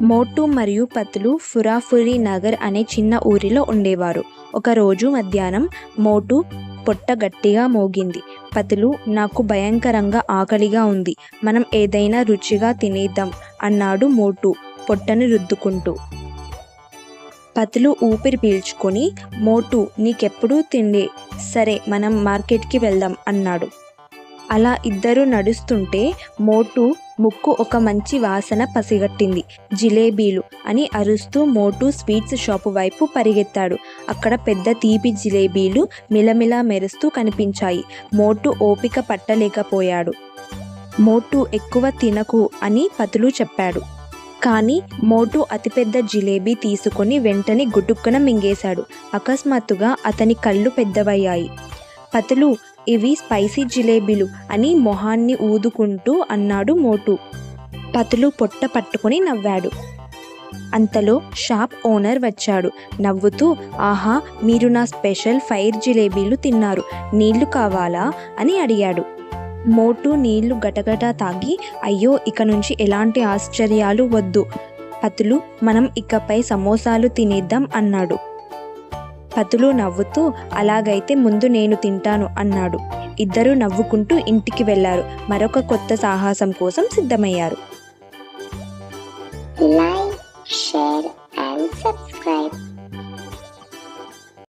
మోటు మరియు పతులు ఫురాఫురి నగర్ అనే చిన్న ఊరిలో ఉండేవారు. ఒకరోజు మధ్యాహ్నం మోటు పొట్ట గట్టిగా మోగింది. పతులు, నాకు భయంకరంగా ఆకలిగా ఉంది, మనం ఏదైనా రుచిగా తినేద్దాం అన్నాడు మోటు పొట్టను రుద్దుకుంటూ. పతులు ఊపిరి పీల్చుకొని, మోటు నీకెప్పుడూ తిండే, సరే మనం మార్కెట్కి వెళ్దాం అన్నాడు. అలా ఇద్దరు నడుస్తుంటే మోటు ముక్కు ఒక మంచి వాసన పసిగట్టింది. జిలేబీలు అని అరుస్తూ మోటు స్వీట్స్ షాపు వైపు పరిగెత్తాడు. అక్కడ పెద్ద తీపి జిలేబీలు మిలమిలా మెరుస్తూ కనిపించాయి. మోటు ఓపిక పట్టలేకపోయాడు. మోటు ఎక్కువ తినకు అని పతులు చెప్పాడు. కానీ మోటు అతిపెద్ద జిలేబీ తీసుకొని వెంటనే గుటుక్కున మింగేశాడు. అకస్మాత్తుగా అతని కళ్ళు పెద్దవయ్యాయి. పతులు, ఇవి స్పైసీ జిలేబీలు అని మొహాన్ని ఊదుకుంటూ అన్నాడు మోటు. పతులు పొట్ట పట్టుకుని నవ్వాడు. అంతలో షాప్ ఓనర్ వచ్చాడు. నవ్వుతూ, ఆహా, మీరు నా స్పెషల్ ఫైర్ జిలేబీలు తిన్నారు, నీళ్లు కావాలా అని అడిగాడు. మోటు నీళ్లు గటగటా తాగి, అయ్యో, ఇక నుంచి ఎలాంటి ఆశ్చర్యాలు వద్దు పతులు, మనం ఇకపై సమోసాలు తినేద్దాం అన్నాడు. పతులు నవ్వుతూ, అలాగైతే ముందు నేను తింటాను అన్నాడు. ఇద్దరూ నవ్వుకుంటూ ఇంటికి వెళ్లారు. మరొక కొత్త సాహసం కోసం సిద్ధమయ్యారు. Like, share and subscribe.